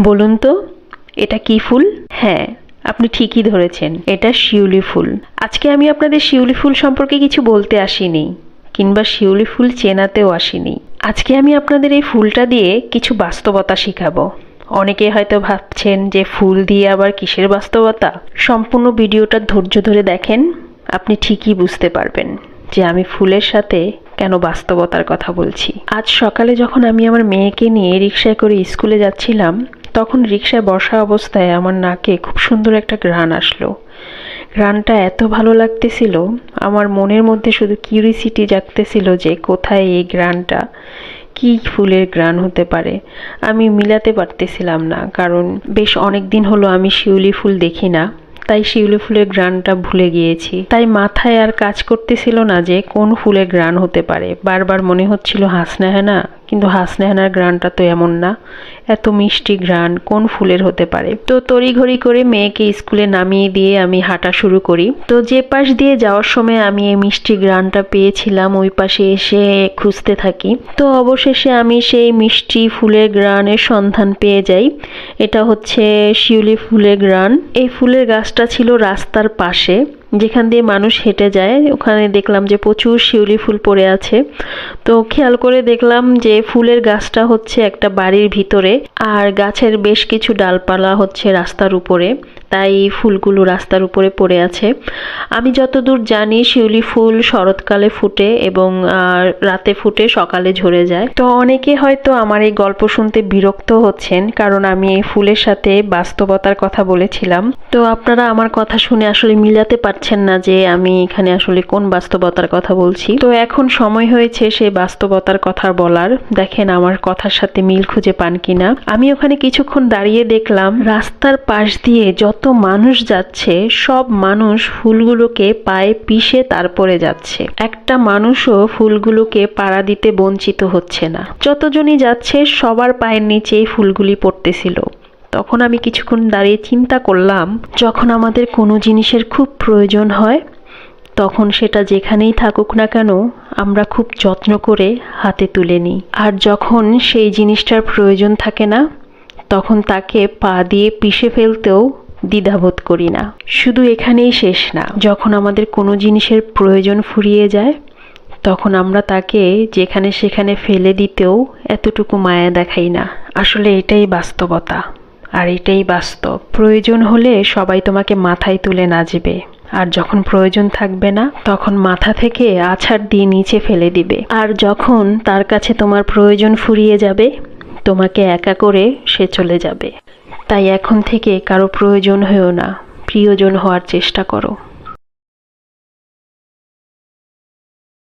বলুন তো এটা কি ফুল? হ্যাঁ, আপনি ঠিকই ধরেছেন, এটা শিউলি ফুল। আজকে আমি আপনাদের শিউলি ফুল সম্পর্কে কিছু বলতে আসিনি, কিংবা শিউলি ফুল চেনাতেও আসিনি। আজকে আমি আপনাদের এই ফুলটা দিয়ে কিছু বাস্তবতা শিখাবো। অনেকে হয়তো ভাবছেন যে ফুল দিয়ে আবার কিসের বাস্তবতা। সম্পূর্ণ ভিডিওটা ধৈর্য ধরে দেখেন, আপনি ঠিকই বুঝতে পারবেন যে আমি ফুলের সাথে কেন বাস্তবতার কথা বলছি। আজ সকালে যখন আমি আমার মেয়েকে নিয়ে রিকশায় করে স্কুলে যাচ্ছিলাম, তখন রিকশায় বসা অবস্থায় আমার নাকে খুব সুন্দর একটা ঘ্রাণ আসলো। ঘ্রাণটা এত ভালো লাগতেছিল, আমার মনের মধ্যে শুধু কিউরিসিটি জাগতেছিল যে কোথায় এই ঘ্রাণটা, কি ফুলের ঘ্রাণ হতে পারে। আমি মিলাতে পারতেছিলাম না, কারণ বেশ অনেক দিন হলো আমি শিউলি ফুল দেখি না, তাই শিউলি ফুলের ঘ্রাণটা ভুলে গিয়েছি। তাই মাথায় আর কাজ করতেছিল না যে কোন ফুলের ঘ্রাণ হতে পারে। বারবার মনে হচ্ছিল হাসনাহেনা, কিন্তু হাসনাহেনার ঘ্রাণটা তো এমন না। এত মিষ্টি ঘ্রাণ কোন ফুলের হতে পারে? তো তড়িঘড়ি করে মেয়েকে স্কুলে নামিয়ে দিয়ে আমি হাঁটা শুরু করি। তো যে পাশ দিয়ে যাওয়ার সময় আমি এই মিষ্টি ঘ্রাণটা পেয়েছিলাম, ওই পাশে এসে খুঁজতে থাকি। তো অবশেষে আমি সেই মিষ্টি ফুলের ঘ্রাণের সন্ধান পেয়ে যাই। এটা হচ্ছে শিউলি ফুলের ঘ্রাণ। এই ফুলের গাছটা ছিল রাস্তার পাশে, যেখান দিয়ে মানুষ হেঁটে যায়। ওখানে দেখলাম যে প্রচুর শিউলি ফুল পড়ে আছে। তো খেয়াল করে দেখলাম যে ফুলের গাছটা হচ্ছে একটা বাড়ির ভিতরে, আর গাছের বেশ কিছু ডালপালা হচ্ছে রাস্তার উপরে, তাই ফুলগুলো রাস্তার উপরে পড়ে আছে। আমি যতদূর জানি শিউলি ফুল শরৎকালে ফুটে এবং রাতে ফুটে সকালে ঝরে যায়। তো অনেকে হয়তো আমার এই গল্প শুনতে বিরক্ত হচ্ছেন, কারণ আমি এই ফুলের সাথে বাস্তবতার কথা বলেছিলাম। তো আপনারা আমার কথা শুনে আসলে মিলাতে পারছেন না যে আমি এখানে আসলে কোন বাস্তবতার কথা বলছি। তো এখন সময় হয়েছে সেই বাস্তবতার কথা বলার। দেখেন আমার কথার সাথে মিল খুঁজে পান কিনা। আমি ওখানে কিছুক্ষণ দাঁড়িয়ে দেখলাম রাস্তার পাশ দিয়ে যত মানুষ যাচ্ছে, সব মানুষ ফুলগুলোকে পায়ে পিষে তারপরে যাচ্ছে। একটা মানুষও ফুলগুলোকে পাড়া দিতে বঞ্চিত হচ্ছে না। যতজনই যাচ্ছে সবার পায়ের নিচে এই ফুলগুলি পড়তেছিল। তখন আমি কিছুক্ষণ দাঁড়িয়ে চিন্তা করলাম, যখন আমাদের কোনো জিনিসের খুব প্রয়োজন হয়, তখন সেটা যেখানেই থাকুক না কেন আমরা খুব যত্ন করে হাতে তুলে নিই। আর যখন সেই জিনিসটার প্রয়োজন থাকে না, তখন তাকে পা দিয়ে পিষে ফেলতেও দ্বিধাবোধ করি না। শুধু এখানেই শেষ না, যখন আমাদের কোনো জিনিসের প্রয়োজন ফুরিয়ে যায়, তখন আমরা তাকে যেখানে সেখানে ফেলে দিতেও এতটুকু মায়া দেখাই না। আসলে এটাই বাস্তবতা, আর এটাই বাস্তব। প্রয়োজন হলে সবাই তোমাকে মাথায় তুলে নাচবে, আর যখন প্রয়োজন থাকবে না, তখন মাথা থেকে আছাড় দিয়ে নিচে ফেলে দিবে। আর যখন তার কাছে তোমার প্রয়োজন ফুরিয়ে যাবে, তোমাকে একা করে সে চলে যাবে। তাই এখন থেকে কারো প্রয়োজন হয়েও না, প্রিয়জন হওয়ার চেষ্টা করো।